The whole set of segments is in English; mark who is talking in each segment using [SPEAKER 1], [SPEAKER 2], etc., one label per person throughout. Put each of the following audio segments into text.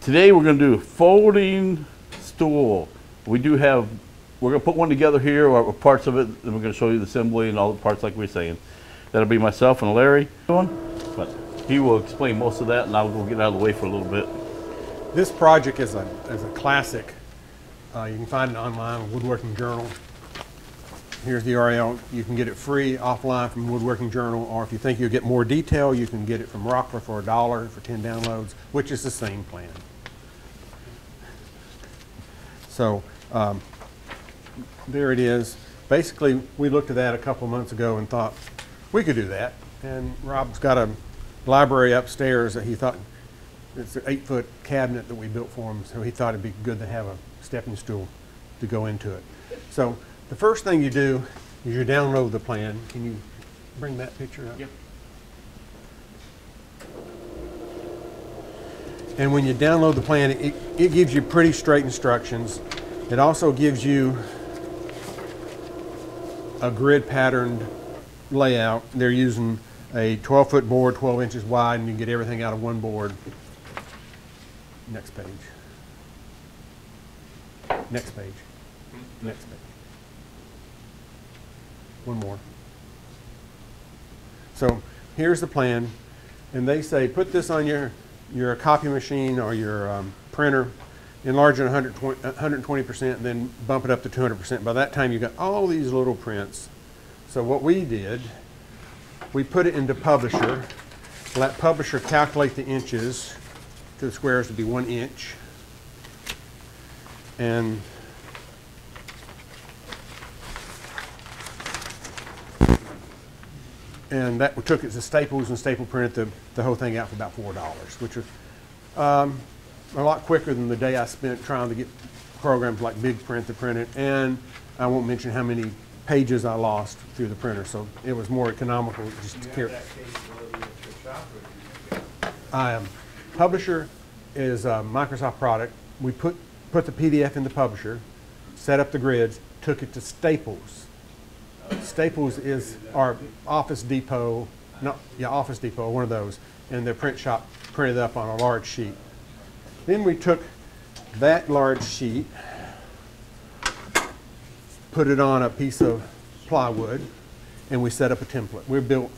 [SPEAKER 1] Today we're going to do a folding stool. We're going to put one together here, or parts of it, and we're going to show you the assembly and all the parts like we were saying. That'll be myself and Larry doing, but he will explain most of that, and I'll go get out of the way for a little bit.
[SPEAKER 2] This project is a classic. You can find it online, Woodworking Journal. Here's the URL. You can get it free offline from Woodworking Journal, or if you think you'll get more detail, you can get it from Rockler for $1 for 10 downloads, which is the same plan. So there it is. Basically, we looked at that a couple months ago and thought we could do that. And Rob's got a library upstairs that he thought, it's an 8-foot cabinet that we built for him, so he thought it'd be good to have a stepping stool to go into it. So the first thing you do is you download the plan. Can you bring that picture up?
[SPEAKER 1] Yep.
[SPEAKER 2] And when you download the plan, it gives you pretty straight instructions. It also gives you a grid patterned layout. They're using a 12-foot board, 12 inches wide, and you can get everything out of one board. Next page. Next page. Next page. One more. So here's the plan, and they say put this on your copy machine or your printer, enlarge it 120%, and then bump it up to 200%. By that time, you've got all these little prints. So what we did, we put it into Publisher, let Publisher calculate the inches to the squares to be 1 inch, and that we took it to Staples and staple printed the whole thing out for about $4, which was a lot quicker than the day I spent trying to get programs like Big Print to print it, and I won't mention how many pages I lost through the printer, so it was more economical just to carry. Publisher is a Microsoft product. We put the PDF in the Publisher, set up the grids, took it to Staples. Staples is our Office Depot, Office Depot, one of those, and their print shop printed up on a large sheet. Then we took that large sheet, put it on a piece of plywood, and we set up a template. We built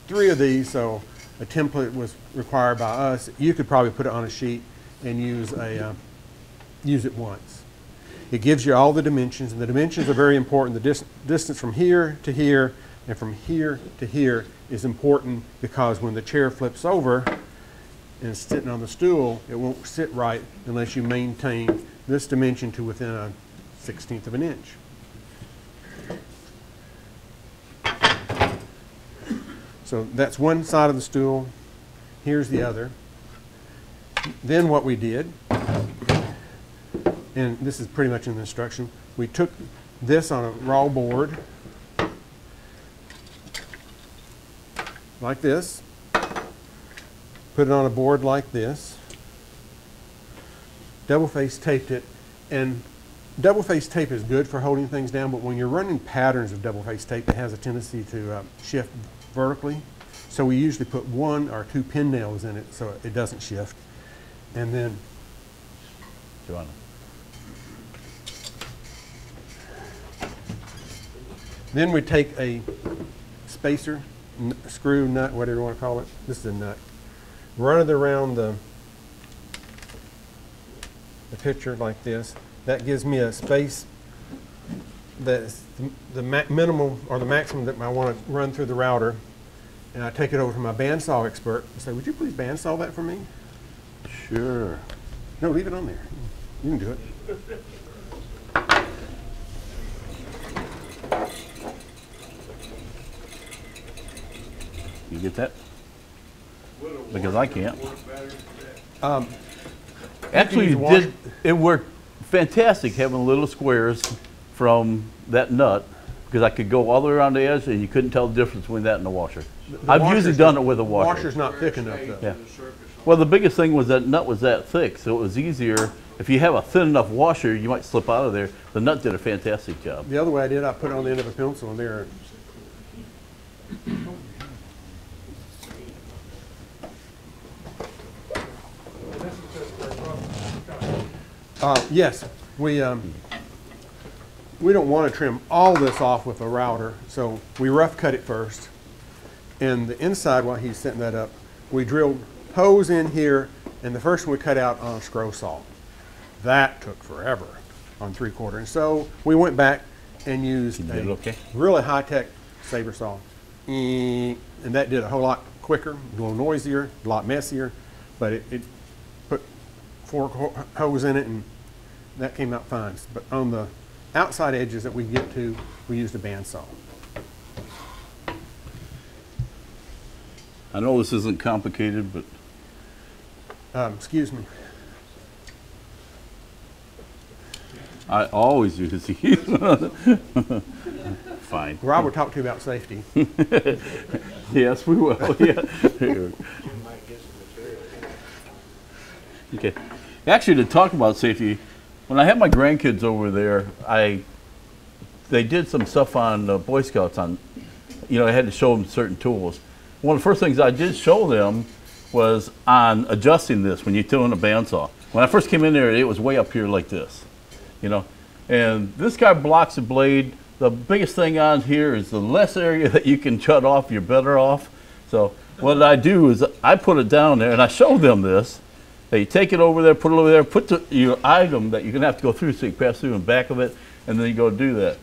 [SPEAKER 2] 3 of these, so a template was required by us. You could probably put it on a sheet and use it once. It gives you all the dimensions, and the dimensions are very important. The distance from here to here and from here to here is important, because when the chair flips over and it's sitting on the stool, it won't sit right unless you maintain this dimension to within a 1/16 of an inch. So that's one side of the stool. Here's the other. Then what we did, and this is pretty much in the instruction, we took this on a raw board like this, put it on a board like this, double-face taped it, and double-face tape is good for holding things down, but when you're running patterns of double-face tape, it has a tendency to shift vertically. So we usually put 1 or 2 pin nails in it so it doesn't shift. And then we take a spacer, screw, nut, whatever you want to call it. This is a nut. Run it around the picture like this. That gives me a space that's the minimal or the maximum that I want to run through the router. And I take it over to my bandsaw expert and say, would you please bandsaw that for me?
[SPEAKER 1] Sure.
[SPEAKER 2] No, leave it on there. You can do it.
[SPEAKER 1] You get that? Because I can't. Actually, it worked fantastic having little squares from that nut, because I could go all the way around the edge and you couldn't tell the difference between that and the washer. I've usually done it with a washer.
[SPEAKER 2] The washer's not thick enough though.
[SPEAKER 1] Yeah. Well, the biggest thing was that nut was that thick, so it was easier. If you have a thin enough washer, you might slip out of there. The nut did a fantastic job.
[SPEAKER 2] The other way I did, I put it on the end of a pencil and there. Yes, we don't want to trim all this off with a router, so we rough cut it first. And the inside, while he's setting that up, we drilled holes in here, and the first one we cut out on a scroll saw. That took forever on 3/4 inch. So we went back and used a really high-tech saber saw. And that did a whole lot quicker, a little noisier, a lot messier, but it put 4 holes in it, and that came out fine. But on the outside edges that we get to, we used a bandsaw.
[SPEAKER 1] I know this isn't complicated, but
[SPEAKER 2] Excuse me.
[SPEAKER 1] I always use these. Fine.
[SPEAKER 2] Rob will talk to you about safety.
[SPEAKER 1] Yes, we will. Yeah. Okay. Actually, to talk about safety, when I had my grandkids over there, they did some stuff on Boy Scouts on, I had to show them certain tools. One of the first things I did show them was on adjusting this when you're doing a bandsaw. When I first came in there, it was way up here like this, and this guy blocks the blade. The biggest thing on here is the less area that you can shut off, you're better off. So what I do is I put it down there, and I show them this. They take it over there, put it over there, put your item that you're going to have to go through so you can pass through in the back of it, and then you go do that.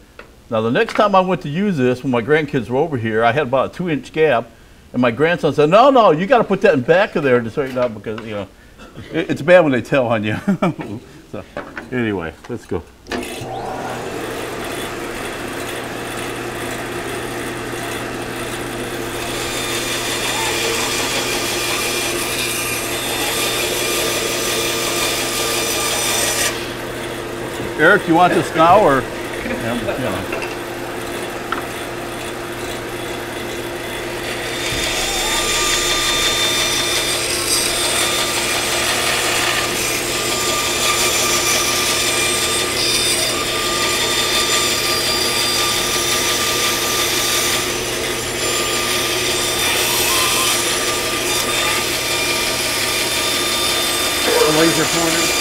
[SPEAKER 1] Now, the next time I went to use this, when my grandkids were over here, I had about a 2-inch gap, and my grandson said, no, you got to put that in back of there to straighten out because, it's bad when they tell on you. So, anyway, let's go. Eric, you want this now, or?
[SPEAKER 2] Laser pointer.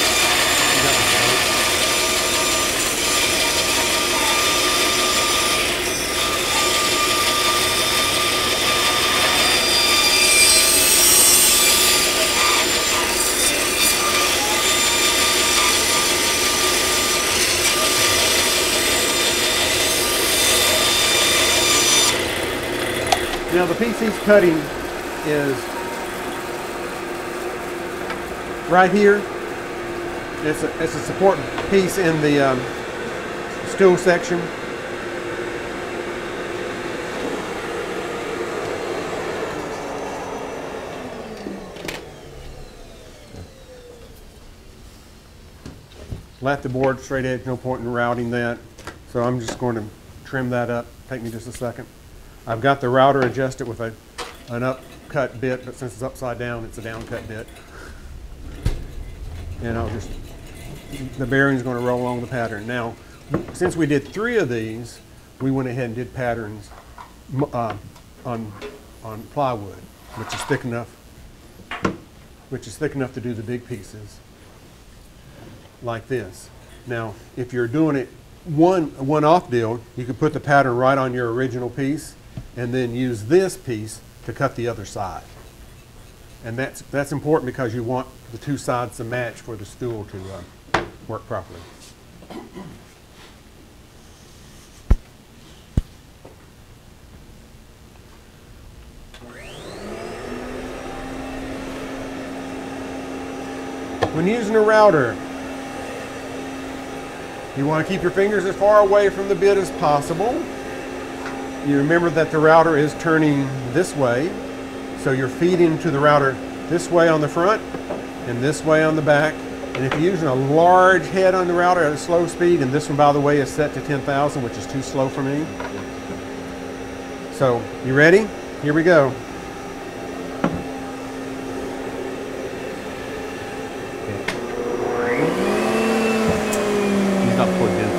[SPEAKER 2] Now the piece he's cutting is right here. It's a support piece in the stool section. Left the board straight edge, no point in routing that. So I'm just going to trim that up. Take me just a second. I've got the router adjusted with an upcut bit, but since it's upside down, it's a downcut bit. And the bearing's going to roll along the pattern. Now, since we did 3 of these, we went ahead and did patterns on plywood, which is thick enough to do the big pieces like this. Now, if you're doing it one-off deal, you could put the pattern right on your original piece and then use this piece to cut the other side. And that's important because you want the 2 sides to match for the stool to work properly. When using a router, you want to keep your fingers as far away from the bit as possible. You remember that the router is turning this way, so you're feeding to the router this way on the front and this way on the back. And if you're using a large head on the router at a slow speed, and this one, by the way, is set to 10,000, which is too slow for me. So, you ready? Here we go.
[SPEAKER 1] He's not plugged in.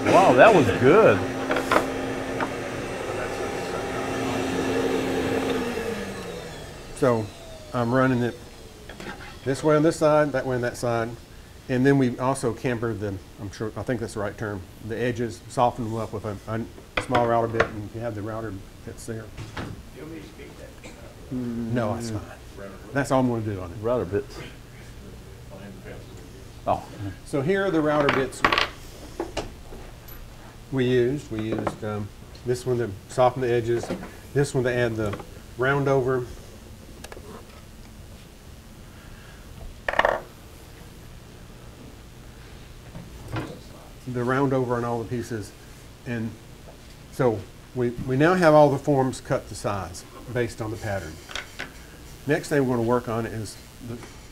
[SPEAKER 1] Wow, that was good.
[SPEAKER 2] So I'm running it this way on this side, that way on that side. And then we also cambered the, I think that's the right term, the edges, soften them up with a small router bit, and you have the router bits there.
[SPEAKER 3] You want me to speak that?
[SPEAKER 2] No, that's fine. That's all I'm going to do on it.
[SPEAKER 1] Router bits. Oh,
[SPEAKER 2] So here are the router bits we used. We used this one to soften the edges, this one to add the round over. The round over on all the pieces. And so we now have all the forms cut to size based on the pattern. Next thing we're going to work on is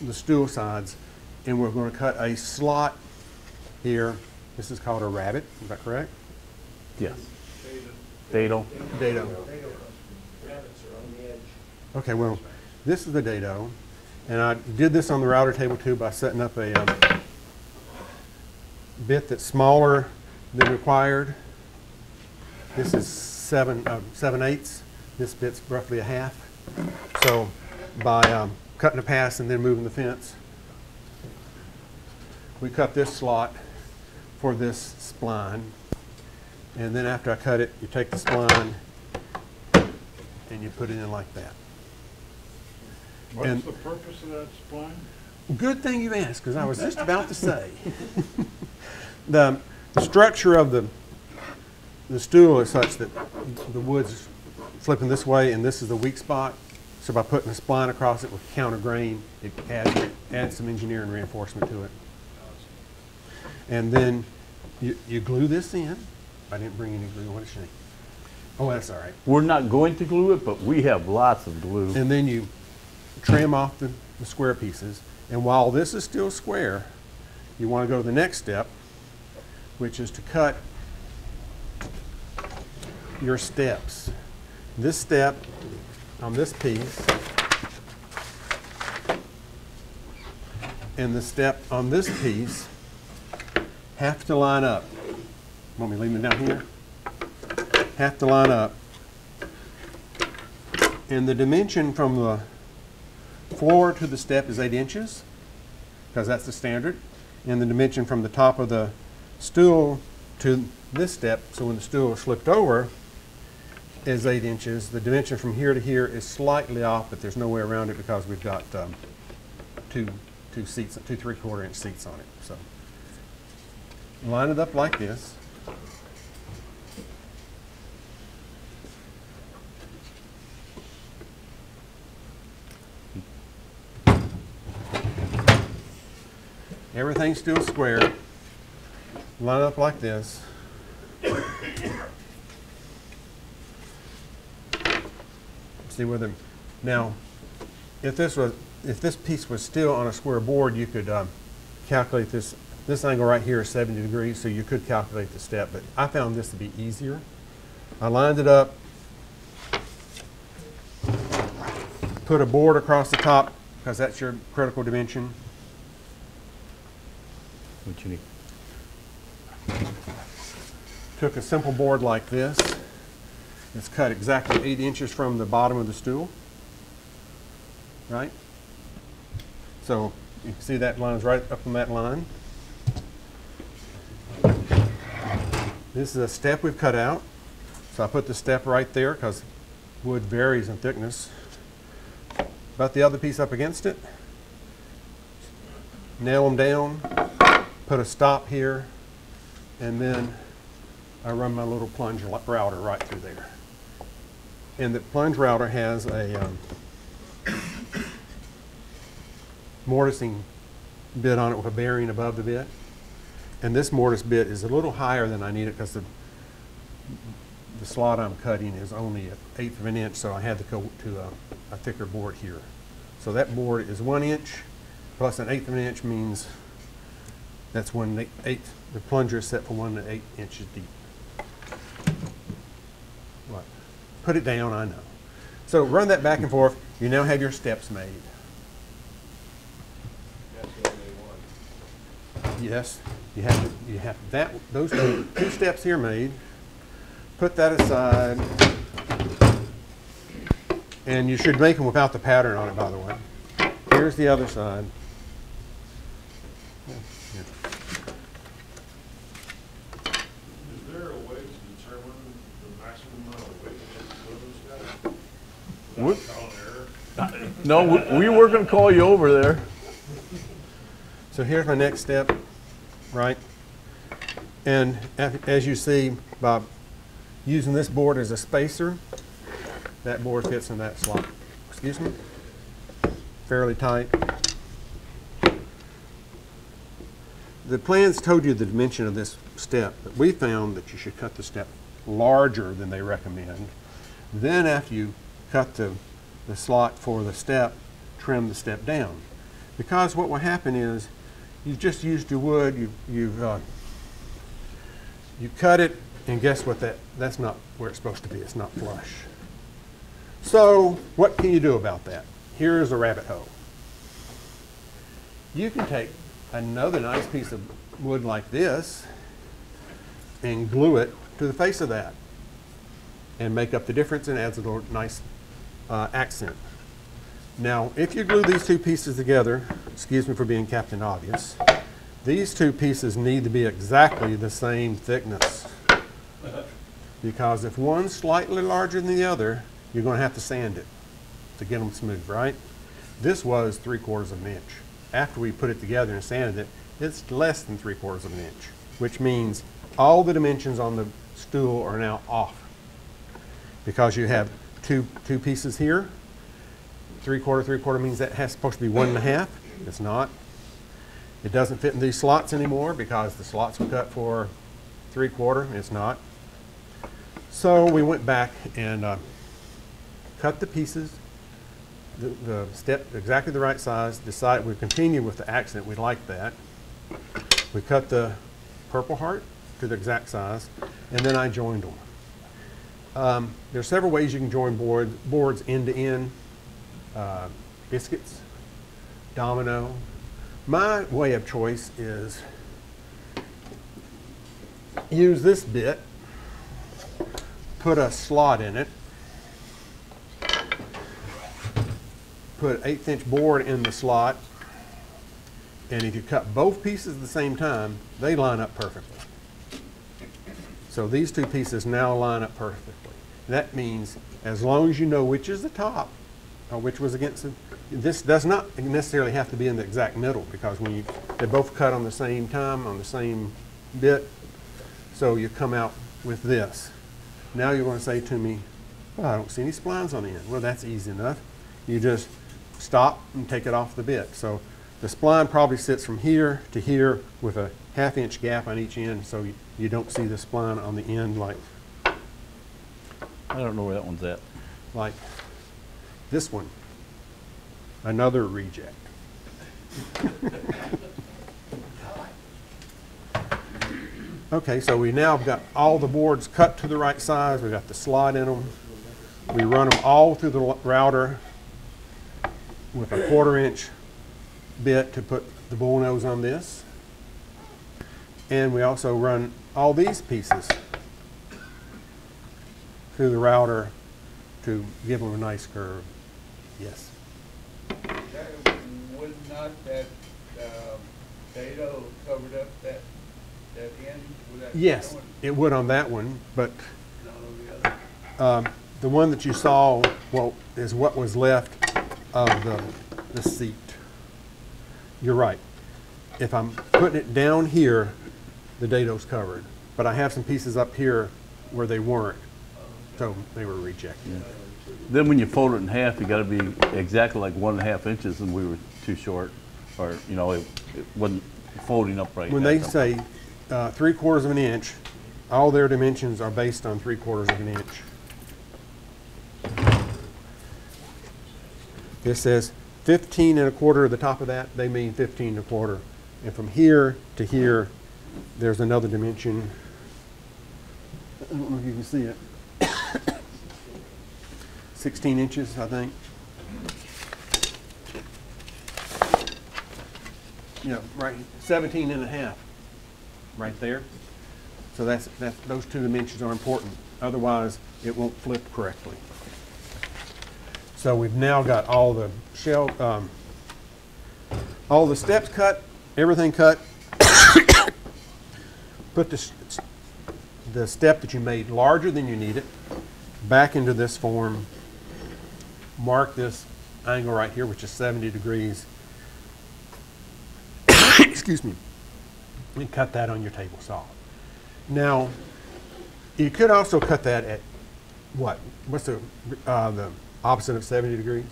[SPEAKER 2] the stool sides, and we're going to cut a slot here. This is called a rabbit, is that correct?
[SPEAKER 1] yes. Dado.
[SPEAKER 2] Dado.
[SPEAKER 3] Rabbits are on the edge.
[SPEAKER 2] Okay, well, this is the dado, and I did this on the router table too by setting up a bit that's smaller than required. This is 7/8. This bit's roughly a half. So by cutting a pass and then moving the fence, we cut this slot for this spline. And then after I cut it, you take the spline and you put it in like that.
[SPEAKER 4] What's the purpose of that spline?
[SPEAKER 2] Good thing you asked, because I was just about to say. The structure of the stool is such that the wood's flipping this way, and this is the weak spot. So by putting a spline across it with counter grain, it adds some engineering reinforcement to it. And then you glue this in. I didn't bring any glue. What a shame. Oh, that's all right.
[SPEAKER 1] We're not going to glue it, but we have lots of glue.
[SPEAKER 2] And then you trim off the square pieces. And while this is still square, you want to go to the next step, which is to cut your steps. This step on this piece and the step on this piece have to line up. Want me to leave them down here? Have to line up. And the dimension from the floor to the step is 8 inches, because that's the standard. And the dimension from the top of the stool to this step, so when the stool is flipped over, is 8 inches. The dimension from here to here is slightly off, but there's no way around it because we've got two 3/4 inch seats on it. So line it up like this. Everything's still square. Line it up like this. See whether now, if this piece was still on a square board, you could calculate this. This angle right here is 70 degrees, so you could calculate the step. But I found this to be easier. I lined it up, put a board across the top because that's your critical dimension.
[SPEAKER 1] What you need?
[SPEAKER 2] Took a simple board like this. It's cut exactly 8 inches from the bottom of the stool, right? So you can see that line's right up on that line. This is a step we've cut out. So I put the step right there because wood varies in thickness. Butt the other piece up against it. Nail them down. Put a stop here, and then I run my little plunge router right through there. And the plunge router has a mortising bit on it with a bearing above the bit. And this mortise bit is a little higher than I need it because the slot I'm cutting is only 1/8 of an inch, so I had to go to a thicker board here. So that board is 1 inch plus 1/8 of an inch means that's 1/8. The plunger is set for 1 to 8 inches deep. Right. Put it down, I know. So run that back and forth. You now have your steps made. Yes, you have that, those two steps here made. Put that aside. And you should make them without the pattern on it, by the way. Here's the other side.
[SPEAKER 4] Is there a way to determine the maximum amount of weight that those guys?
[SPEAKER 1] What?
[SPEAKER 4] Without trial and error?
[SPEAKER 1] No, we were going to call you over there.
[SPEAKER 2] So here's my next step, right? And as you see, by using this board as a spacer, that board fits in that slot. Excuse me? Fairly tight. The plans told you the dimension of this step, but we found that you should cut the step larger than they recommend. Then after you cut the slot for the step, trim the step down. Because what will happen is, you've just used your wood, you cut it, and guess what, that's not where it's supposed to be. It's not flush. So what can you do about that? Here's a rabbit hole. You can take another nice piece of wood like this and glue it to the face of that and make up the difference, and adds a little nice accent. Now, if you glue these two pieces together, excuse me for being Captain Obvious, these two pieces need to be exactly the same thickness. Because if one's slightly larger than the other, you're going to have to sand it to get them smooth, right? This was 3/4 of an inch. After we put it together and sanded it, it's less than 3/4 of an inch, which means all the dimensions on the stool are now off. Because you have two pieces here, 3/4, 3/4 means that has supposed to be 1 1/2. It's not. It doesn't fit in these slots anymore because the slots were cut for 3/4. It's not. So we went back and cut the pieces, the step exactly the right size. Decided we continue with the accent. We like that. We cut the Purple Heart to the exact size, and then I joined them. There are several ways you can join boards end to end. Biscuits, domino. My way of choice is use this bit, put a slot in it, put an 1/8 inch board in the slot, and if you cut both pieces at the same time, they line up perfectly. So these two pieces now line up perfectly. That means as long as you know which is the top or which was against it, this does not necessarily have to be in the exact middle, because when they both cut on the same time on the same bit, so you come out with this. Now you're going to say to me, well, I don't see any splines on the end. Well, that's easy enough. You just stop and take it off the bit. So the spline probably sits from here to here with a 1/2 inch gap on each end, so you don't see the spline on the end like
[SPEAKER 1] I don't know where that one's at.
[SPEAKER 2] like this one. Another reject. Okay, so we now got all the boards cut to the right size. We got the slot in them. We run them all through the router with a 1/4 inch bit to put the bull nose on this. And we also run all these pieces through the router to give them a nice curve. Yes.
[SPEAKER 5] Would not that dado covered up that end? Would that
[SPEAKER 2] Yes,
[SPEAKER 5] going
[SPEAKER 2] it would on that one, but
[SPEAKER 5] not on the other?
[SPEAKER 2] the one that you saw, well, is what was left of the seat. You're right. If I'm putting it down here, the dado's covered. But I have some pieces up here where they weren't, so they were rejected.
[SPEAKER 1] Yeah. Then when you fold it in half, you got to be exactly like 1 1/2 inches, and we were too short, or it wasn't folding up right.
[SPEAKER 2] When they say 3/4 of an inch, all their dimensions are based on 3/4 of an inch. This says 15 1/4 at the top of that, they mean 15 1/4. And from here to here, there's another dimension. I don't know if you can see it. 16 inches, I think. right, 17 and a half, right there. So those two dimensions are important. Otherwise, it won't flip correctly. So we've now got all the all the steps cut, everything cut. Put the step that you made larger than you need it back into this form. Mark this angle right here, which is 70 degrees. Excuse me. And cut that on your table saw. Now, you could also cut that at what? What's the opposite of 70 degrees?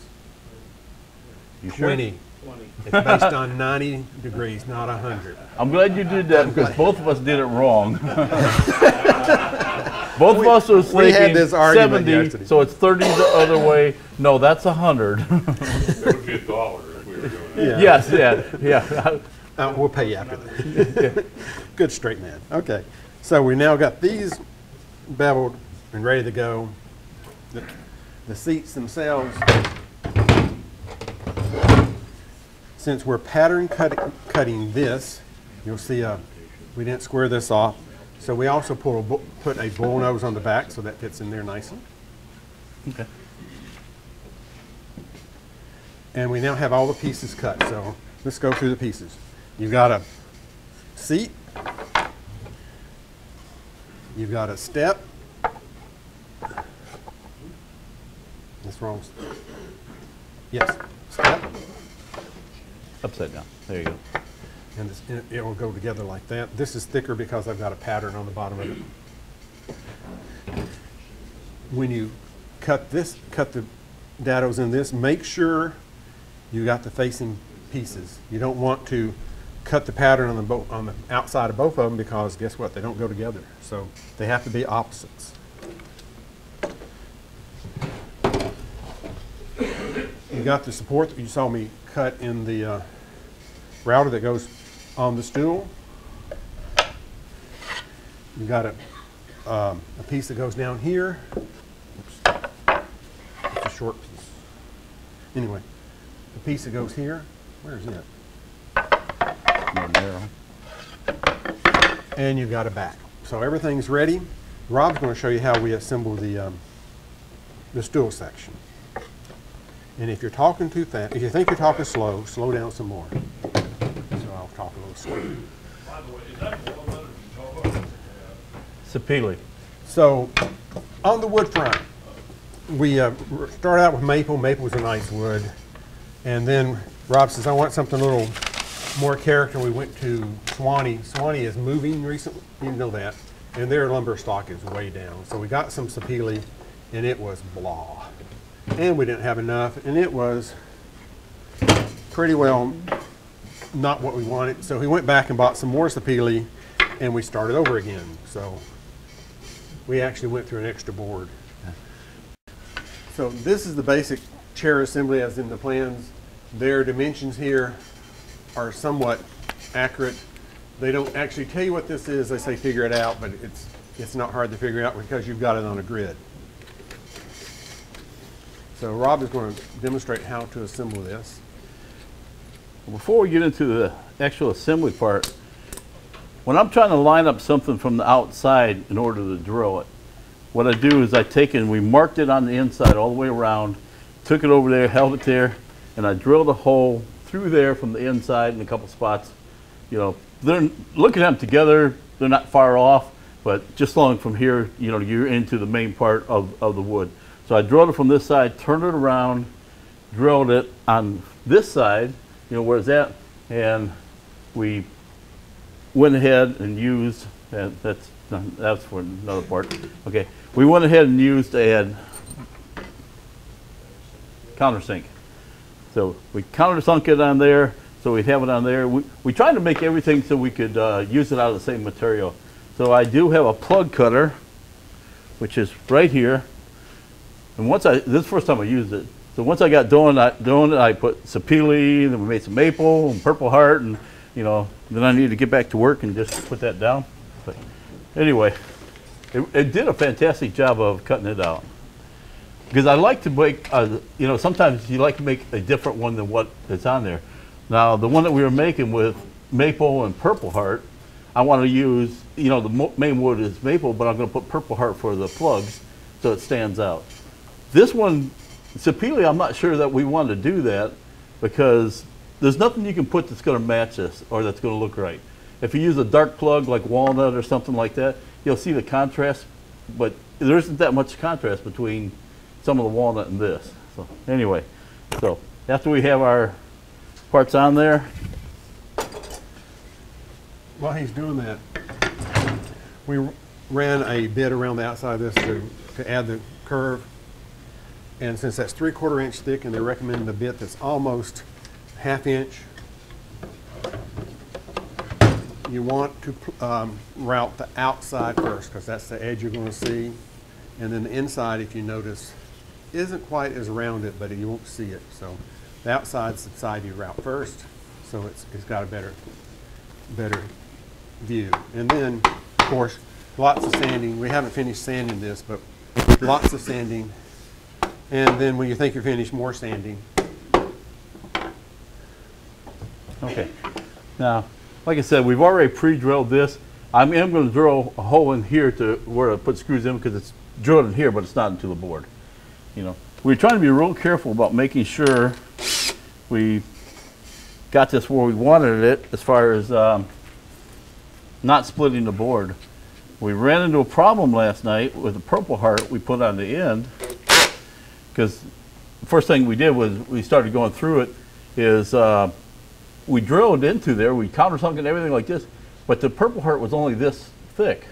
[SPEAKER 1] You sure?
[SPEAKER 2] 20. It's based on 90 degrees, not 100.
[SPEAKER 1] I'm glad you did that because both of us did it wrong. Both of us was
[SPEAKER 2] we had
[SPEAKER 1] thinking
[SPEAKER 2] this argument
[SPEAKER 1] 70,
[SPEAKER 2] yesterday.
[SPEAKER 1] so it's 30 the other way. No, that's 100.
[SPEAKER 4] It would be $1 if we were doing that.
[SPEAKER 2] Yeah.
[SPEAKER 1] Yes, yeah.
[SPEAKER 2] We'll pay you after that. Good straight man. Okay. So we now got these beveled and ready to go. The seats themselves, since we're pattern cutting this, you'll see we didn't square this off. So we also put a bull nose on the back so that fits in there nicely.
[SPEAKER 1] Okay.
[SPEAKER 2] And we now have all the pieces cut. So let's go through the pieces. You've got a seat. You've got a step. That's wrong. Yes, step.
[SPEAKER 1] Upside down. There you go.
[SPEAKER 2] And it will go together like that. This is thicker because I've got a pattern on the bottom of it. When you cut the dados in this, make sure you got the facing pieces. You don't want to cut the pattern on the outside of both of them because guess what? They don't go together. So they have to be opposites. You got the support that you saw me cut in the router that goes on the stool. You got a piece that goes down here. Oops. It's a short piece. Anyway, the piece that goes here. Where is it?
[SPEAKER 1] More narrow.
[SPEAKER 2] And you've got a back. So everything's ready. Rob's going to show you how we assemble the stool section. And if you're talking too fast, if you think you're talking slow, slow down some more. So I'll talk a little slower.
[SPEAKER 4] By the way, is that walnut or you talk about?
[SPEAKER 1] Sapele.
[SPEAKER 2] So on the wood front, we start out with maple. Maple is a nice wood. And then Rob says, I want something a little more character. We went to Swanee. Swanee is moving recently, you know that. And their lumber stock is way down. So we got some sapele, and it was blah. And we didn't have enough, and it was pretty well not what we wanted. So we went back and bought some more sapele, and we started over again. So we actually went through an extra board. So this is the basic chair assembly as in the plans. Their dimensions here are somewhat accurate. They don't actually tell you what this is. They say figure it out, but it's not hard to figure out because you've got it on a grid. So Rob is going to demonstrate how to assemble this.
[SPEAKER 1] Before we get into the actual assembly part, when I'm trying to line up something from the outside in order to drill it, what I do is I take it and we marked it on the inside all the way around, took it over there, held it there, and I drilled a hole through there from the inside in a couple spots. You know, they're looking at them together, they're not far off, but just along from here, you know, you're into the main part of the wood. So I drilled it from this side, turned it around, drilled it on this side, you know, where it's at, and we went ahead and used, that's for another part. Okay, we went ahead and used to add countersink. So we countersunk it on there, so we'd have it on there. We tried to make everything so we could use it out of the same material. So I do have a plug cutter, which is right here. And this is the first time I used it. So once I got doing it, I put sapele, then we made some maple and purple heart, and you know, then I needed to get back to work and just put that down. But anyway, it did a fantastic job of cutting it out. Because I like to make, you know, sometimes you like to make a different one than what is on there. Now, the one that we were making with maple and purple heart, I want to use, you know, the main wood is maple, but I'm going to put purple heart for the plugs so it stands out. This one, Sapele, I'm not sure that we want to do that because there's nothing you can put that's going to match this or that's going to look right. If you use a dark plug like walnut or something like that, you'll see the contrast, but there isn't that much contrast between some of the walnut and this. So anyway, so after we have our parts on there,
[SPEAKER 2] while he's doing that, we ran a bit around the outside of this to add the curve. And since that's 3/4 inch thick and they're recommending a bit that's almost 1/2 inch, you want to route the outside first because that's the edge you're going to see. And then the inside, if you notice, isn't quite as rounded, but you won't see it. So the outside's the side you route first, so it's got a better view. And then, of course, lots of sanding. We haven't finished sanding this, but lots of sanding. And then when you think you're finished, more sanding.
[SPEAKER 1] okay. Now, like I said, we've already pre-drilled this. I am going to drill a hole in here to where I put screws in because it's drilled in here, but it's not into the board. You know, we're trying to be real careful about making sure we got this where we wanted it as far as not splitting the board. We ran into a problem last night with the purple heart we put on the end because the first thing we did was we started going through it is we drilled into there, we countersunk and everything like this, but the purple heart was only this thick.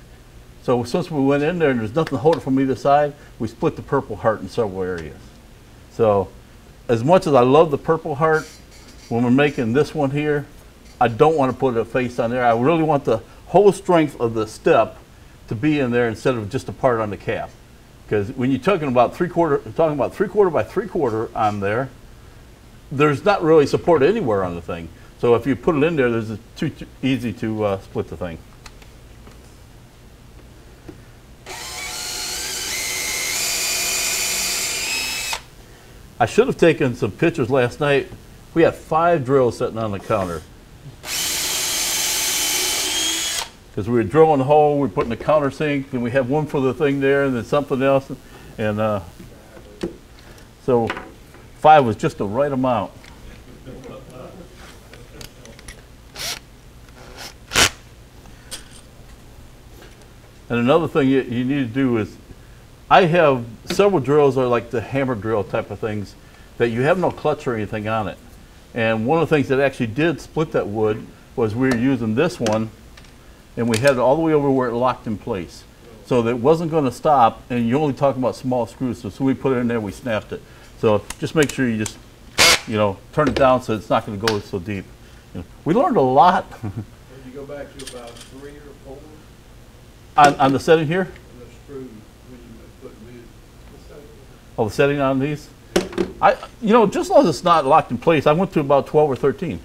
[SPEAKER 1] So since we went in there and there's nothing to hold it from either side, we split the purple heart in several areas. So as much as I love the purple heart, when we're making this one here, I don't want to put a face on there. I really want the whole strength of the step to be in there instead of just a part on the cap. Because when you're talking about 3/4 by 3/4 on there, there's not really support anywhere on the thing. So if you put it in there, it's too easy to split the thing. I should have taken some pictures last night. We had 5 drills sitting on the counter. Because we were drilling a hole, we were putting the countersink, and we had one for the thing there, and then something else. And so 5 was just the right amount. And another thing you need to do is, I have several drills that are like the hammer drill type of things that you have no clutch or anything on it. And one of the things that actually did split that wood was we were using this one and we had it all the way over where it locked in place. So that it wasn't going to stop, and you're only talking about small screws. So as soon as we put it in there, we snapped it. So just make sure you just, you know, turn it down so it's not going to go so deep. You know, we learned a lot.
[SPEAKER 3] When you go back to about 3 or 4
[SPEAKER 1] on the setting here.
[SPEAKER 3] on the screws, when you put wood.
[SPEAKER 1] Oh, the setting on these? You know, just as long as it's not locked in place, I went to about 12 or 13.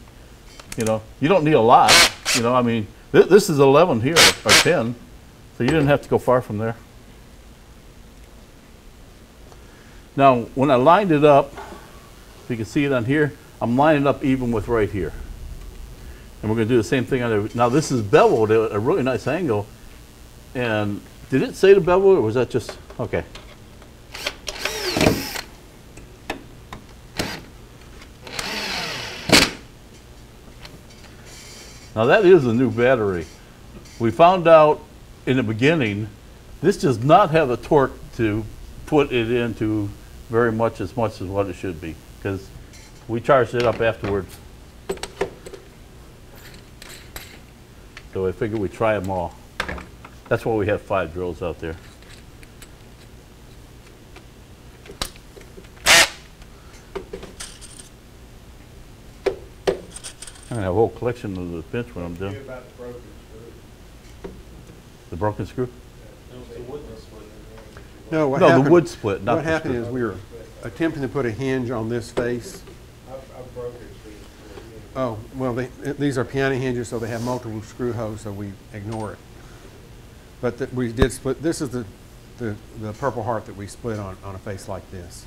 [SPEAKER 1] You know, you don't need a lot. You know, I mean, this is 11 here, or 10. So you didn't have to go far from there. Now, when I lined it up, if you can see it on here, I'm lining it up even with right here. And we're going to do the same thing on there. Now, this is beveled at a really nice angle. And did it say to bevel, or was that just, okay. Now that is a new battery. We found out in the beginning, this does not have the torque to put it into very much as what it should be, because we charged it up afterwards. So I figured we'd try them all. That's why we have 5 drills out there. I'm gonna have a whole collection of the bench when I'm done.
[SPEAKER 3] Hear about the broken screw.
[SPEAKER 1] The broken screw?
[SPEAKER 2] No, what
[SPEAKER 1] No,
[SPEAKER 2] happened,
[SPEAKER 1] the wood split, not
[SPEAKER 2] what
[SPEAKER 1] the
[SPEAKER 2] happened
[SPEAKER 1] screw.
[SPEAKER 2] is we were attempting to put a hinge on this face.
[SPEAKER 3] I've broken screws.
[SPEAKER 2] Oh, well, these are piano hinges, so they have multiple screw holes, so we ignore it. But we did split. This is the Purple Heart that we split on a face like this.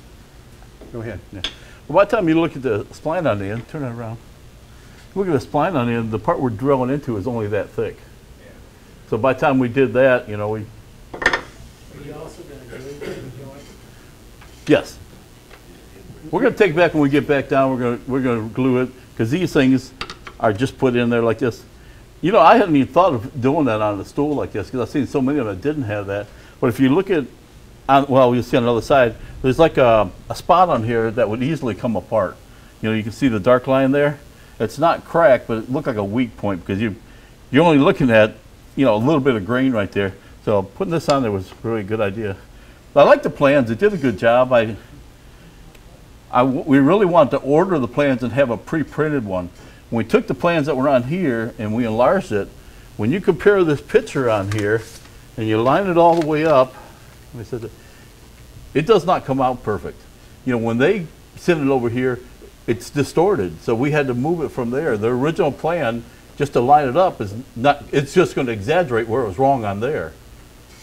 [SPEAKER 2] Go ahead.
[SPEAKER 1] Yeah. Well, by the time you look at the spline on the end, turn it around. look at the spline on the end, the part we're drilling into is only that thick.
[SPEAKER 5] Yeah.
[SPEAKER 1] So by the time we did that, you know,
[SPEAKER 6] Are you also gonna glue the joint?
[SPEAKER 1] yes. We're gonna take it back when we get back down, we're gonna glue it, because these things are just put in there like this. You know, I hadn't even thought of doing that on a stool like this, because I've seen so many of them that didn't have that. But if you look at, well, you'll see on the other side, there's like a spot on here that would easily come apart. You know, you can see the dark line there. It's not cracked, but it looked like a weak point, because you're only looking at, you know, a little bit of grain right there. So putting this on there was really a good idea. But I like the plans. It did a good job. We really wanted to order the plans and have a pre-printed one. When we took the plans that were on here and we enlarged it, when you compare this picture on here and you line it all the way up, it does not come out perfect. You know, when they send it over here, it's distorted. So we had to move it from there. The original plan, just to line it up, it's just going to exaggerate where it was wrong on there.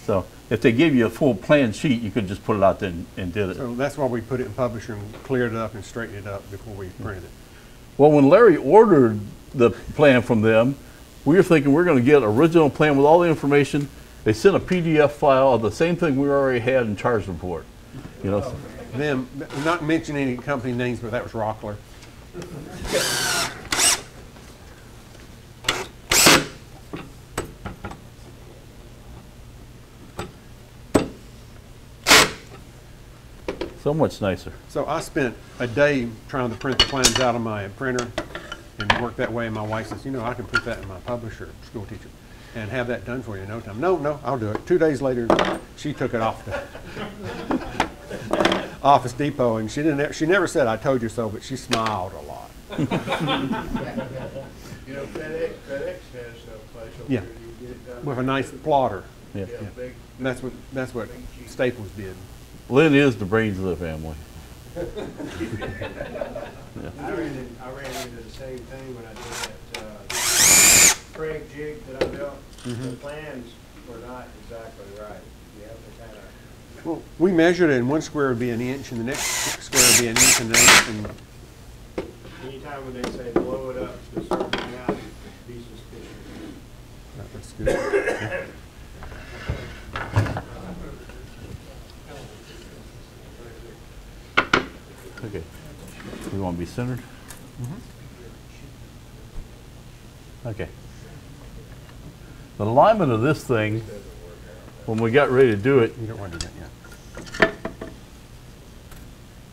[SPEAKER 1] So if they gave you a full plan sheet, you could just put it out there and did it.
[SPEAKER 2] So that's why we put it in Publisher and cleared it up and straightened it up before we printed it.
[SPEAKER 1] Well, when Larry ordered the plan from them, we were thinking we're going to get original plan with all the information. They sent a PDF file of the same thing we already had and charged them for it. You know.
[SPEAKER 2] Them, not mentioning any company names, but that was Rockler.
[SPEAKER 1] So much nicer.
[SPEAKER 2] So I spent a day trying to print the plans out of my printer and work that way. And my wife says, you know, I can put that in my Publisher, school teacher, and have that done for you in no time. No, I'll do it. 2 days later, she took it off to Office Depot, and she never said I told you so, but she smiled a lot.
[SPEAKER 5] You know, FedEx has a place over
[SPEAKER 2] Yeah.
[SPEAKER 5] there, you get it done.
[SPEAKER 2] With a nice plotter.
[SPEAKER 1] Yeah.
[SPEAKER 5] Yeah, big.
[SPEAKER 2] That's what Staples did.
[SPEAKER 1] Lynn is the brains of the family.
[SPEAKER 3] I ran into the same thing when I did that Craig jig that I built. The plans were not exactly right. You have to kind of,
[SPEAKER 2] Well, we measured it, and one square would be an inch, and the next square would be an inch and an eighth. And
[SPEAKER 3] anytime when they say blow it up to a certain amount, be suspicious.
[SPEAKER 2] that's good.
[SPEAKER 1] Okay. We want to be centered? Okay. The alignment of this thing, when we got ready to do it,
[SPEAKER 2] You don't want to do that yet.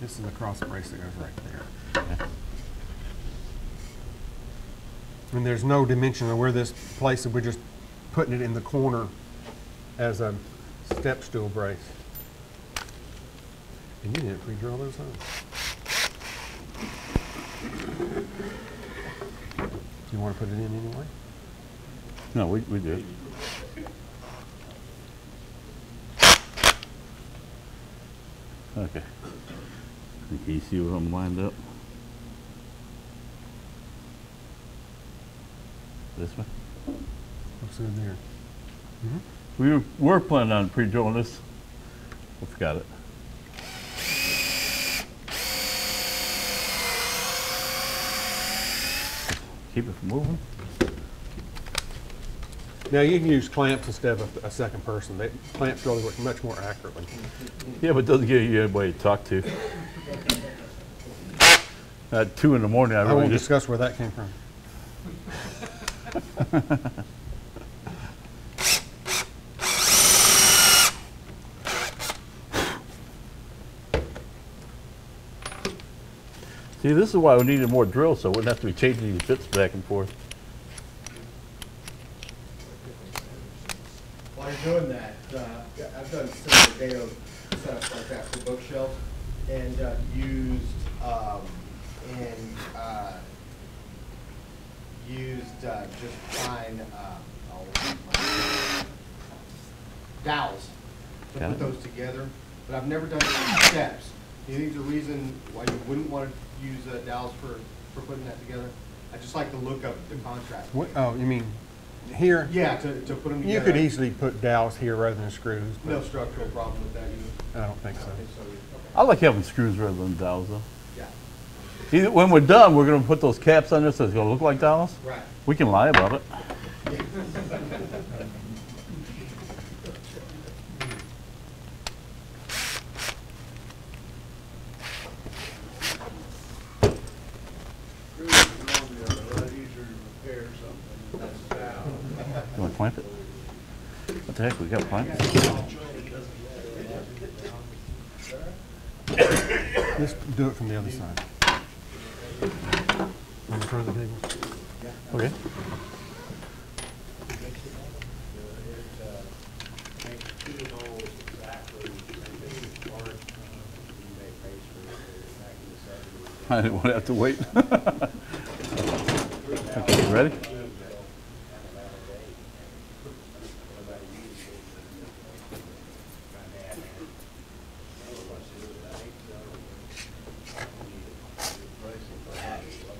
[SPEAKER 2] This is the cross brace that goes right there. And there's no dimension of where this place, we're just putting it in the corner as a step stool brace. And you didn't pre-drill those holes. Do you want to put it in anyway?
[SPEAKER 1] no, we did. Okay. Can you see what I'm lined up? This one?
[SPEAKER 2] Looks good there.
[SPEAKER 1] We were planning on pre-drilling this. We forgot it. Keep it from moving.
[SPEAKER 2] Now you can use clamps instead of a second person. Clamps really work much more accurately.
[SPEAKER 1] Yeah, but it doesn't give you anybody to talk to. At 2 in the morning, I
[SPEAKER 2] I
[SPEAKER 1] really
[SPEAKER 2] won't
[SPEAKER 1] just,
[SPEAKER 2] discuss where that came from.
[SPEAKER 1] see, this is why we needed more drills, so we wouldn't have to be changing these bits back and forth.
[SPEAKER 7] While you're doing that, I've done similar dado setups like that for bookshelves, and just fine dowels to
[SPEAKER 1] Got
[SPEAKER 7] put
[SPEAKER 1] it.
[SPEAKER 7] those together. But I've never done steps. Do you think there's a reason why you wouldn't want to use dowels for putting that together? I just like the look of the contrast.
[SPEAKER 2] What, oh, you mean here?
[SPEAKER 7] Yeah, to put them together.
[SPEAKER 2] You could easily put dowels here rather than screws. But
[SPEAKER 7] No structural problem with that either.
[SPEAKER 2] I don't think so.
[SPEAKER 7] I think so. Okay.
[SPEAKER 1] I like having screws rather than dowels, though.
[SPEAKER 7] Yeah.
[SPEAKER 1] When we're done, we're gonna put those caps on there so it's gonna look like dowels.
[SPEAKER 7] Right.
[SPEAKER 1] We can lie about it.
[SPEAKER 5] Screws are normally a lot easier to repair something than that's valve.
[SPEAKER 1] You wanna clamp it? What the heck, we got clamps?
[SPEAKER 2] Just do it from the other side. On the front of the table.
[SPEAKER 1] Okay. I didn't want to have to wait. Okay, you ready?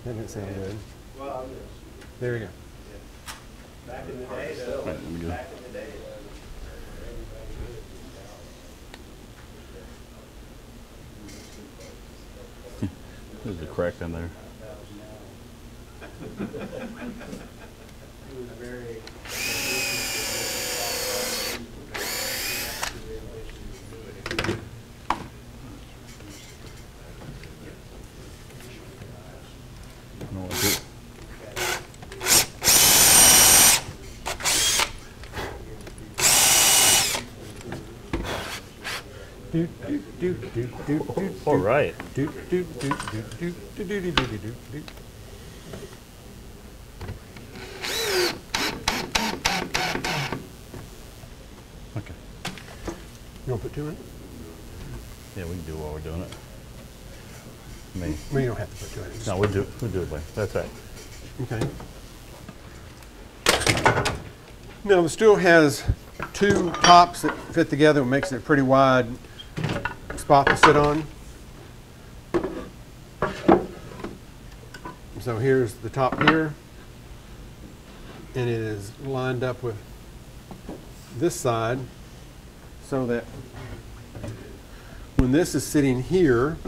[SPEAKER 2] That didn't sound good. There you go.
[SPEAKER 3] Back in the day, though,
[SPEAKER 1] Right, let me go.
[SPEAKER 3] back in the day.
[SPEAKER 1] There's a crack in there.
[SPEAKER 3] It was very.
[SPEAKER 1] I don't want to do it.
[SPEAKER 2] Do, do, do, do, do, do,
[SPEAKER 1] All right.
[SPEAKER 2] do, do, do, do, do, do, do, do, do, do, do.
[SPEAKER 1] Okay.
[SPEAKER 2] You want to put two in it?
[SPEAKER 1] Yeah, we can do it while we're doing it. Me.
[SPEAKER 2] Well, you don't have to put two in it.
[SPEAKER 1] No, we'll do it later. That's right.
[SPEAKER 2] Okay. Now the stool has two tops that fit together, and makes it a pretty wide spot to sit on. So here's the top here, and it is lined up with this side so that when this is sitting here,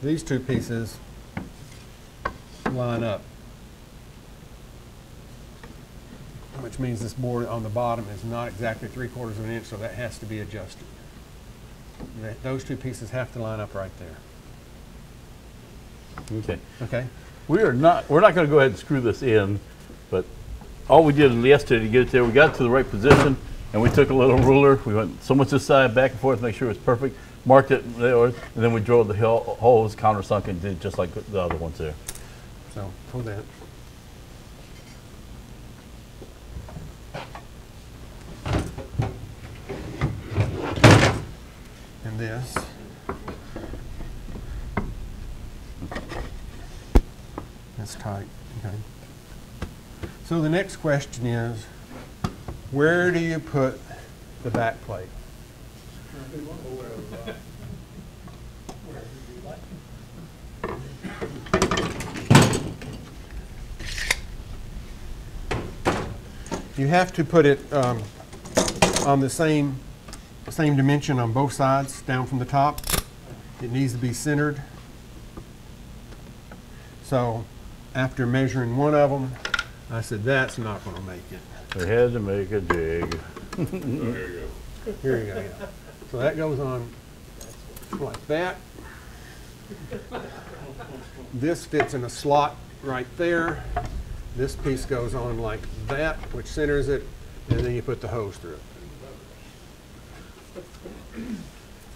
[SPEAKER 2] these two pieces line up, which means this board on the bottom is not exactly 3/4 of an inch, so that has to be adjusted. Those two pieces have to line up right there.
[SPEAKER 1] Okay.
[SPEAKER 2] Okay?
[SPEAKER 1] We're not going to go ahead and screw this in, but all we did yesterday to get it there, we got it to the right position, and we took a little ruler. We went so much this side, back and forth, to make sure it was perfect. Marked it there, and then we drilled the holes, countersunk, and did just like the other ones there.
[SPEAKER 2] So hold that. And this. That's tight. Okay. So the next question is, where do you put the back plate? You have to put it on the same dimension on both sides, down from the top. It needs to be centered. So after measuring one of them, I said, that's not going to make it.
[SPEAKER 1] We had to make a jig.
[SPEAKER 2] Here you go. Yeah. So that goes on like that. This fits in a slot right there. This piece goes on like that, which centers it, and then you put the hose through it.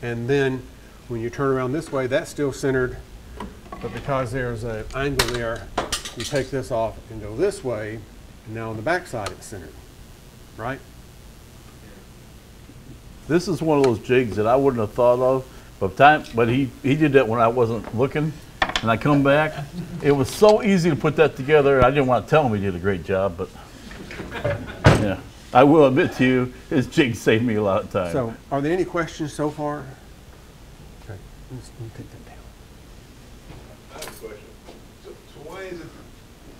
[SPEAKER 2] And then when you turn around this way, that's still centered, but because there's an angle there, you take this off and go this way, and now on the back side it's centered, right?
[SPEAKER 1] This is one of those jigs that I wouldn't have thought of, but he did that when I wasn't looking, and I come back. It was so easy to put that together. I didn't want to tell him he did a great job, but yeah, I will admit to you, his jig saved me a lot of time.
[SPEAKER 2] So, are there any questions so far? Okay, let me take that down.
[SPEAKER 4] I have a question. So why is it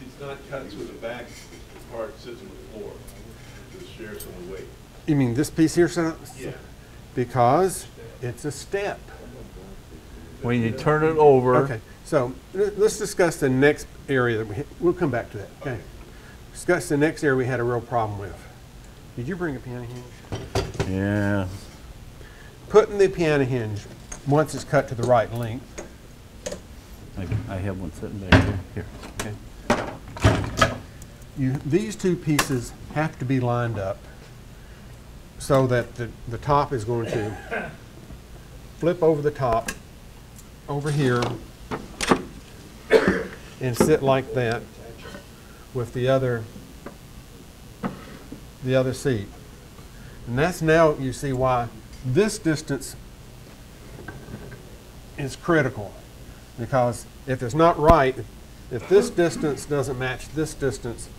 [SPEAKER 4] it's not cut so the back part sits on the floor? This there, so we wait.
[SPEAKER 2] You mean this piece here, sir?
[SPEAKER 4] Yeah.
[SPEAKER 2] Because it's a step.
[SPEAKER 1] When you turn it over.
[SPEAKER 2] Okay, so let's discuss the next area that we'll come back to that, okay? Discuss the next area we had a real problem with. Did you bring a piano hinge?
[SPEAKER 1] Yeah.
[SPEAKER 2] Putting the piano hinge, once it's cut to the right length,
[SPEAKER 1] I have one sitting back here.
[SPEAKER 2] okay? These two pieces have to be lined up so that the top is going to flip over the top over here and sit like that with the other seat. And that's now, you see why this distance is critical, because if it's not right, if this distance doesn't match this distance,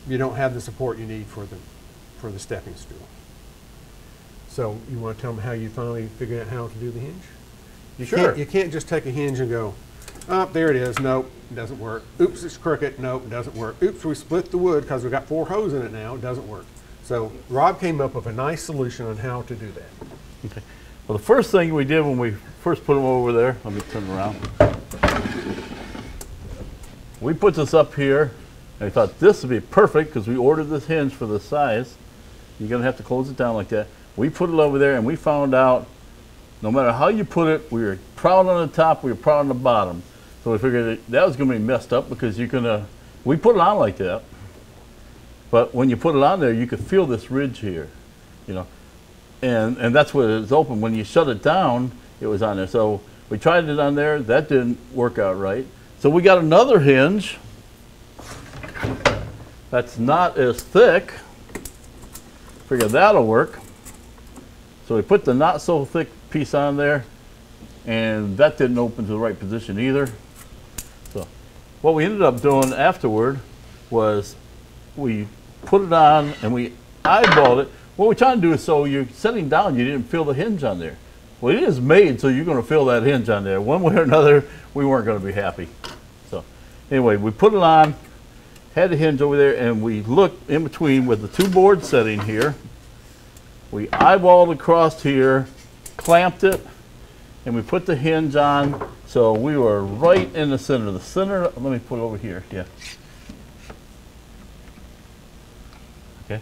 [SPEAKER 2] you don't have the support you need for the stepping stool. So you want to tell them how you finally figured out how to do the hinge?
[SPEAKER 1] Sure.
[SPEAKER 2] You can't just take a hinge and go, oh, there it is. Nope, it doesn't work. Oops, it's crooked. Nope, it doesn't work. Oops, we split the wood because we've got 4 holes in it now. It doesn't work. So Rob came up with a nice solution on how to do that.
[SPEAKER 1] Okay. Well, the first thing we did when we first put them over there, let me turn around. We put this up here, and I thought this would be perfect because we ordered this hinge for the size. You're going to have to close it down like that. We put it over there, and we found out no matter how you put it, we were proud on the top, we were proud on the bottom. So we figured that was going to be messed up because you're going to, we put it on like that. But when you put it on there, you could feel this ridge here, you know. And that's what it's open. When you shut it down, it was on there. So we tried it on there. That didn't work out right. So we got another hinge that's not as thick. Figure that'll work. So we put the not so thick piece on there, and that didn't open to the right position either. So what we ended up doing afterward was we put it on and we eyeballed it. What we're trying to do is, so you're sitting down, you didn't feel the hinge on there. Well, it is made so you're going to feel that hinge on there. One way or another, we weren't going to be happy. So anyway, we put it on, had the hinge over there, and we looked in between with the 2 boards sitting here. We eyeballed across here, clamped it, and we put the hinge on, so we were right in the center. The center, let me put it over here, yeah. Okay,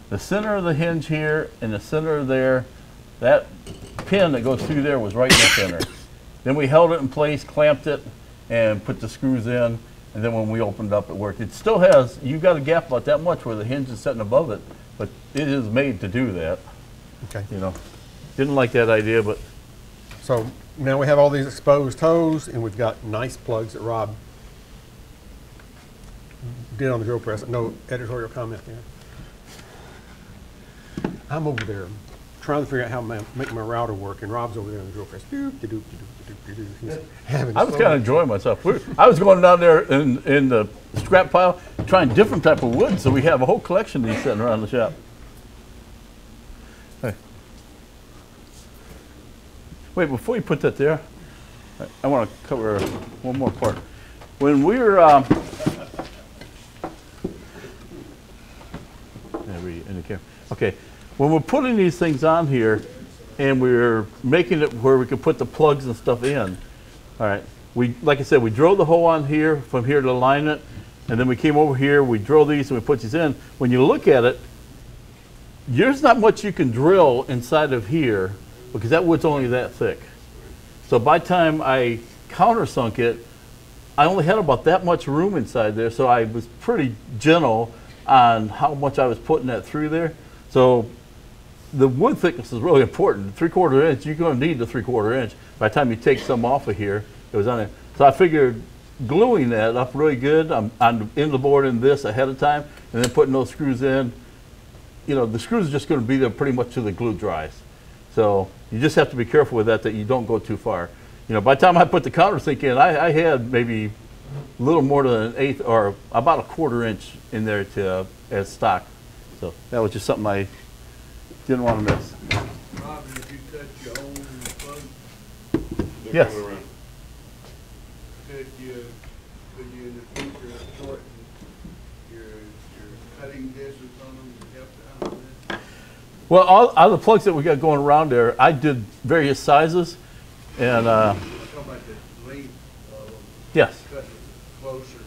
[SPEAKER 1] the center of the hinge here and the center of there, that pin that goes through there was right in the center. Then we held it in place, clamped it, and put the screws in, and then when we opened up, it worked. It still has, you've got a gap about that much where the hinge is sitting above it, but it is made to do that.
[SPEAKER 2] Okay.
[SPEAKER 1] You know, didn't like that idea, but
[SPEAKER 2] So now we have all these exposed toes, and we've got nice plugs that Rob did on the drill press. No editorial comment there. I'm over there trying to figure out how to make my router work, and Rob's over there on the drill press. He's having
[SPEAKER 1] I was
[SPEAKER 2] fun.
[SPEAKER 1] kind of enjoying myself. I was going down there in the scrap pile, trying different type of wood, so we have a whole collection of these sitting around the shop. Hey. Wait, before you put that there, I want to cover one more part. When we were, in the camera. Okay, when we're putting these things on here, and we're making it where we can put the plugs and stuff in. All right, like I said, we drilled the hole on here from here to line it, and then we came over here, we drilled these and we put these in. When you look at it, there's not much you can drill inside of here because that wood's only that thick. So by the time I countersunk it, I only had about that much room inside there, so I was pretty gentle on how much I was putting that through there. So the wood thickness is really important. 3/4 inch, you're going to need the 3/4 inch. By the time you take some off of here, it was on there. So I figured gluing that up really good on the board in this ahead of time, and then putting those screws in. You know, the screws are just going to be there pretty much till the glue dries. So you just have to be careful with that you don't go too far. You know, by the time I put the countersink in, I had maybe a little more than an eighth or about 1/4 inch in there as stock. So that was just something I didn't want to miss.
[SPEAKER 5] Rob, did you cut your own plug?
[SPEAKER 1] Yes.
[SPEAKER 5] Could you in the future shorten your cutting distance on them to help out with
[SPEAKER 1] Well, all the plugs that we got going around there, I did various sizes, and
[SPEAKER 5] Talking about the leaf,
[SPEAKER 1] yes,
[SPEAKER 5] cut it closer.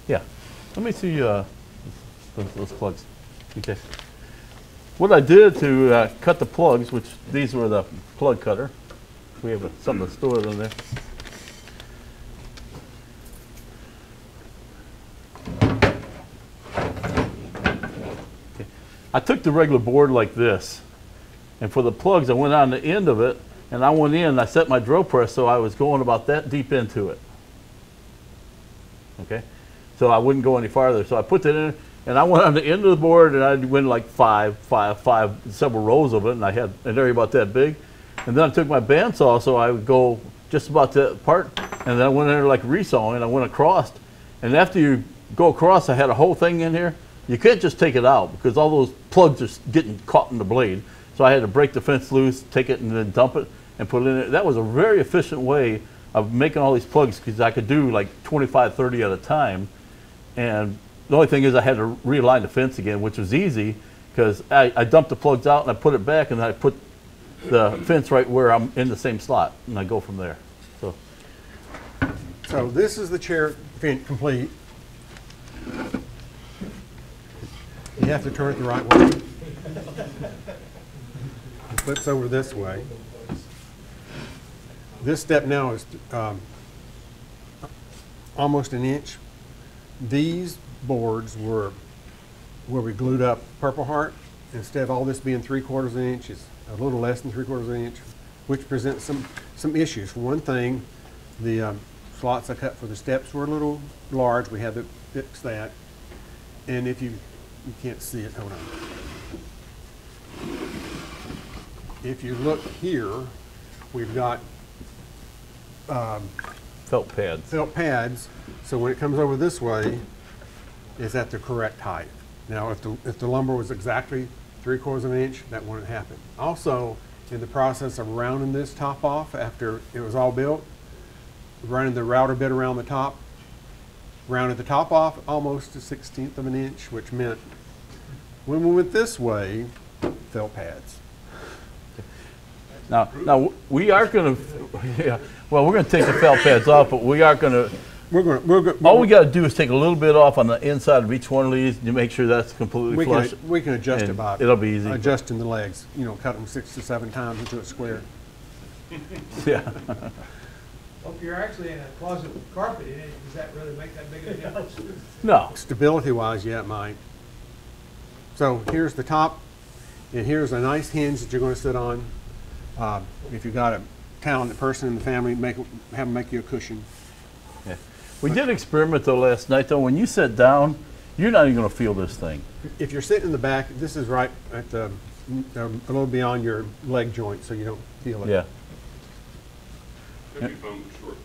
[SPEAKER 1] yeah. Let me see those plugs. Okay. What I did to cut the plugs, which these were the plug cutter. We have something to store it in there. I took the regular board like this, and for the plugs I went on the end of it, and I went in and I set my drill press so I was going about that deep into it. Okay, so I wouldn't go any farther. So I put that in, and I went on the end of the board, and I went like five, several rows of it, and I had an area about that big. And then I took my bandsaw, so I would go just about that part, and then I went in there like resawing, and I went across. And after you go across, I had a whole thing in here. You can't just take it out because all those plugs are getting caught in the blade. So I had to break the fence loose, take it, and then dump it and put it in there. That was a very efficient way of making all these plugs because I could do like 25, 30 at a time. And the only thing is I had to realign the fence again, which was easy because I dumped the plugs out and I put it back, and then I put the fence right where I'm in the same slot, and I go from there.
[SPEAKER 2] So this is the chair complete. You have to turn it the right way. It flips over this way. This step now is almost an inch. These boards were where we glued up Purple Heart. Instead of all this being 3/4 of an inch, it's a little less than 3/4 of an inch, which presents some issues. For one thing, the slots I cut for the steps were a little large. We had to fix that. And if you can't see it, hold on. If you look here, we've got
[SPEAKER 1] Felt pads.
[SPEAKER 2] felt pads, so when it comes over this way, it's at the correct height. Now, if the lumber was exactly 3/4 of an inch, that wouldn't happen. Also, in the process of rounding this top off after it was all built, running the router bit around the top, rounded the top off almost to 1/16 of an inch, which meant when we went this way, felt pads.
[SPEAKER 1] Now we are going to, yeah, well, we're going to take the felt pads off, but we are going to, all we got to do is take a little bit off on the inside of each one of these to make sure that's completely flush.
[SPEAKER 2] We can adjust it
[SPEAKER 1] and
[SPEAKER 2] by
[SPEAKER 1] it'll be easy.
[SPEAKER 2] adjusting the legs. You know, cut them 6 to 7 times into a square.
[SPEAKER 1] Yeah.
[SPEAKER 6] Well, if you're actually in a closet with carpet in it, does that really make that big of a difference?
[SPEAKER 1] No.
[SPEAKER 2] Stability-wise, yeah, it might. So here's the top, and here's a nice hinge that you're going to sit on. If you've got a talented person in the family, have them make you a cushion.
[SPEAKER 1] Yeah. We did experiment though last night though. When you sit down, you're not even going to feel this thing.
[SPEAKER 2] If you're sitting in the back, this is right at the, a little beyond your leg joint, so you don't feel it.
[SPEAKER 1] Yeah.
[SPEAKER 4] That'd be fun with shorts.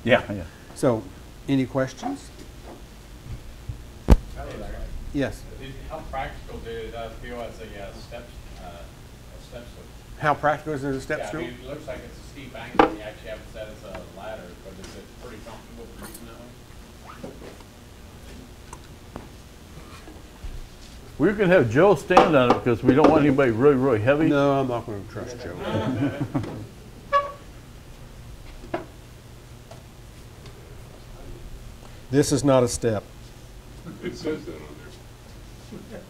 [SPEAKER 1] Yeah. Yeah.
[SPEAKER 2] So, any questions? Yes.
[SPEAKER 8] How practical did it feel as a step stool?
[SPEAKER 2] How practical is it as a step
[SPEAKER 8] Yeah,
[SPEAKER 2] stool?
[SPEAKER 8] I mean, it looks like it's a steep angle, and you actually have it set as a ladder, but is it pretty comfortable for using that way?
[SPEAKER 1] We're going to have Joe stand on it because we don't want anybody really, really heavy.
[SPEAKER 2] No, I'm not going to trust Joe. This is not a step.
[SPEAKER 4] It says that on there.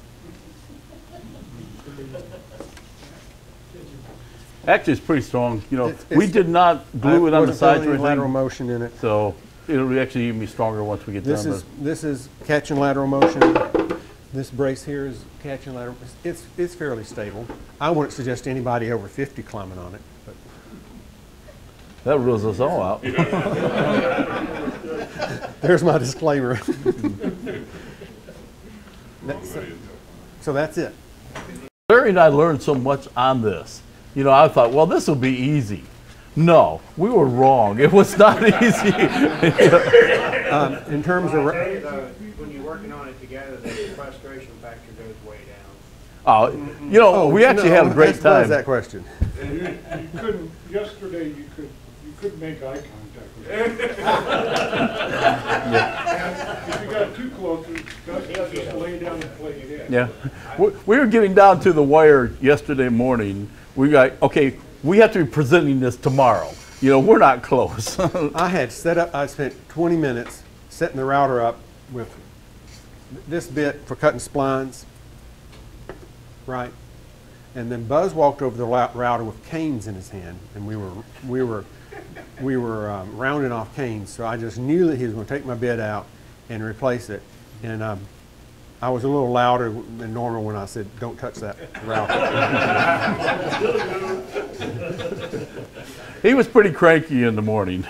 [SPEAKER 1] Actually, it's pretty strong. You know, we did not glue it on the sides or
[SPEAKER 2] lateral
[SPEAKER 1] anything,
[SPEAKER 2] motion in it.
[SPEAKER 1] so it'll actually even be stronger once we get
[SPEAKER 2] This
[SPEAKER 1] done.
[SPEAKER 2] is this is catch and lateral motion. This brace here is catch and lateral. It's fairly stable. I wouldn't suggest anybody over 50 climbing on it. But
[SPEAKER 1] That rules us all out.
[SPEAKER 2] there's my disclaimer. So that's it.
[SPEAKER 1] Larry and I learned so much on this. You know, I thought, well, this will be easy. No, we were wrong. It was not easy.
[SPEAKER 2] In terms of
[SPEAKER 3] Well, I tell you though, when you're working on it together, the frustration factor goes way down.
[SPEAKER 1] You know, we actually had a great
[SPEAKER 2] What is
[SPEAKER 1] time.
[SPEAKER 2] that question?
[SPEAKER 9] And you couldn't, yesterday you
[SPEAKER 4] couldn't make eye contact with him. If you got too close, just lay down and play it in.
[SPEAKER 1] Yeah. We were getting down to the wire yesterday morning. We got, okay, we have to be presenting this tomorrow. You know, we're not close.
[SPEAKER 2] I spent 20 minutes setting the router up with this bit for cutting splines, right? And then Buzz walked over the router with canes in his hand, and we were rounding off canes. So I just knew that he was going to take my bit out and replace it. And I was a little louder than normal when I said, "Don't touch that router."
[SPEAKER 1] He was pretty cranky in the morning.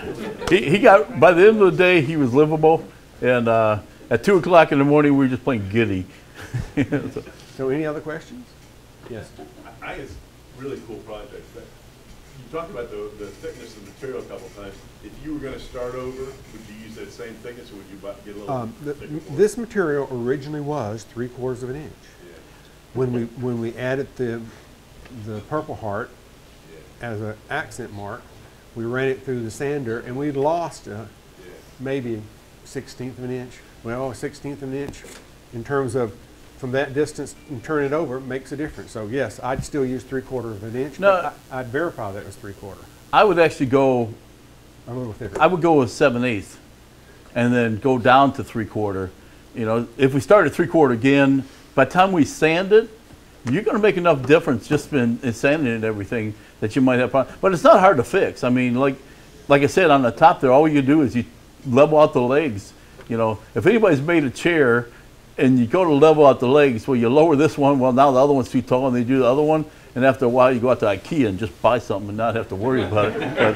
[SPEAKER 1] He got, by the end of the day, he was livable. And at 2 o'clock in the morning, we were just playing giddy.
[SPEAKER 2] So any other questions? Yes.
[SPEAKER 9] I think it's a really cool project. But you talked about the thickness of the material a couple of times. If you were going to start over, would you use that same thickness, or would you get a little thicker?
[SPEAKER 2] This material originally was 3/4 of an inch.
[SPEAKER 9] Yeah.
[SPEAKER 2] When we added the Purple Heart as an accent mark, we ran it through the sander, and we lost maybe 1/16 of an inch. Well, 1/16 of an inch in terms of from that distance and turn it over makes a difference. So yes, I'd still use 3/4 of an inch.
[SPEAKER 1] No,
[SPEAKER 2] but I'd verify that it was 3/4.
[SPEAKER 1] I would actually go,
[SPEAKER 2] A little thicker.
[SPEAKER 1] I would go with 7/8 and then go down to 3/4. You know, if we started 3/4 again, by the time we sand it, you're going to make enough difference just in sanding and everything that you might have problems. But it's not hard to fix. I mean, like I said, on the top there, all you do is you level out the legs. You know, if anybody's made a chair and you go to level out the legs, well, you lower this one, well, now the other one's too tall, and they do the other one, and after a while you go out to IKEA and just buy something and not have to worry about it. But,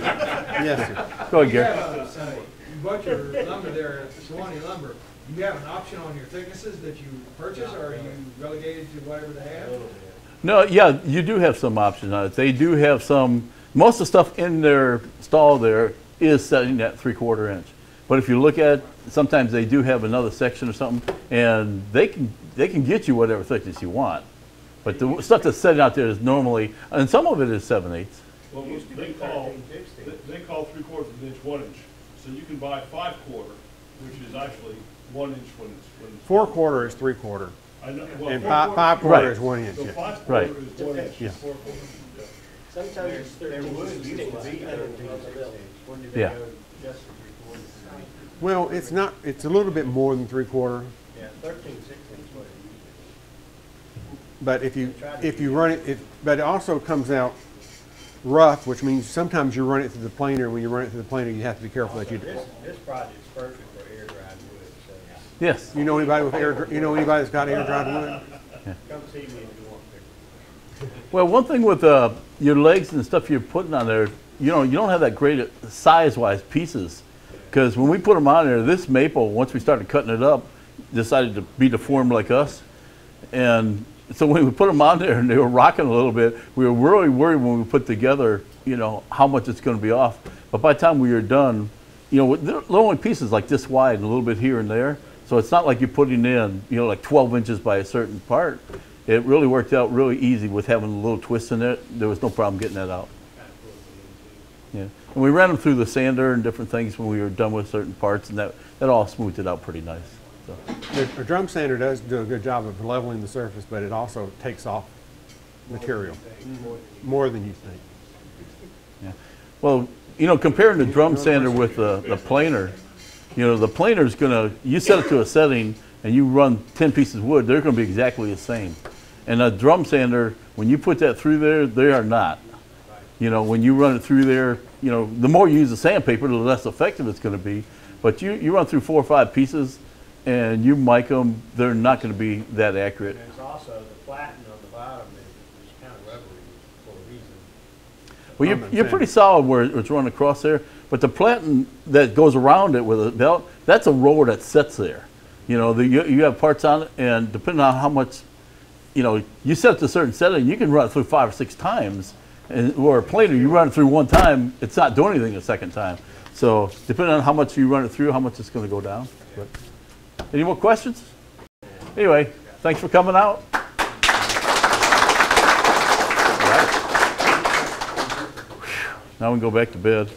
[SPEAKER 2] Yes, sir.
[SPEAKER 1] go ahead, Gary.
[SPEAKER 6] You bought your lumber there at Sewanee Lumber. Do you have an option on your thicknesses that you purchase, or are you relegated to whatever they have?
[SPEAKER 1] No, yeah, you do have some options on it. They do have some, most of the stuff in their stall there is setting that 3/4 inch. But if you look at, sometimes they do have another section or something, and they can get you whatever thickness you want. But the stuff that's set out there is normally, and some of it is 7/8.
[SPEAKER 4] Well, they call 3/4 of an inch 1 inch. So you can buy 5/4, which is actually 1 inch when it's
[SPEAKER 2] 4/4 is 3/4,
[SPEAKER 4] I know, well,
[SPEAKER 2] and
[SPEAKER 4] 4/4
[SPEAKER 2] 5/4
[SPEAKER 1] Right.
[SPEAKER 2] is 1 inch.
[SPEAKER 4] So
[SPEAKER 2] Yeah.
[SPEAKER 4] 5/4
[SPEAKER 1] Right.
[SPEAKER 4] is 1 inch.
[SPEAKER 2] Yeah.
[SPEAKER 4] 4/4. Yeah.
[SPEAKER 3] Sometimes it's 13 16, when did they
[SPEAKER 1] Yeah.
[SPEAKER 3] go just to 3/4?
[SPEAKER 2] Well, it's not. It's a little bit more than 3/4.
[SPEAKER 3] Yeah, 13 16 is what it
[SPEAKER 2] But if you run it, but it also comes out rough, which means sometimes you run it through the planer. When you run it through the planer, you have to be careful that you.
[SPEAKER 3] This project's perfect for air dried wood, so
[SPEAKER 1] Yes.
[SPEAKER 2] You know anybody with air? You know anybody that's got air dried wood?
[SPEAKER 3] come see me if you want to.
[SPEAKER 1] Well, one thing with your legs and stuff you're putting on there, you know, you don't have that great size-wise pieces. Because when we put them on there, this maple, once we started cutting it up, decided to be deformed like us. And so when we put them on there and they were rocking a little bit, we were really worried when we put together, you know, how much it's going to be off. But by the time we were done, you know, they're only pieces like this wide and a little bit here and there. So it's not like you're putting in, you know, like 12 inches by a certain part. It really worked out really easy with having a little twist in it. There was no problem getting that out. Yeah, and we ran them through the sander and different things when we were done with certain parts, and that all smoothed it out pretty nice. So.
[SPEAKER 2] The drum sander does do a good job of leveling the surface, but it also takes off material more than you think.
[SPEAKER 1] Yeah. Well, you know, comparing the drum sander with the planer, you know, the planer's gonna, you set it to a setting and you run 10 pieces of wood, they're gonna be exactly the same. And a drum sander, when you put that through there, they are not. You know, when you run it through there, you know, the more you use the sandpaper, the less effective it's going to be. But you run through 4 or 5 pieces and you mic them, they're not going to be that accurate.
[SPEAKER 3] And it's also the platen on the bottom is kind of rubbery for a reason.
[SPEAKER 1] Well, you're pretty solid where it's running across there, but the platen that goes around it with a belt, that's a roller that sits there. You know, you have parts on it, and depending on how much, you know, you set it to a certain setting, you can run it through 5 or 6 times. And, or a planer, you run it through one time, it's not doing anything the second time. So depending on how much you run it through, how much it's going to go down. But, any more questions? Anyway, thanks for coming out. Now we can go back to bed.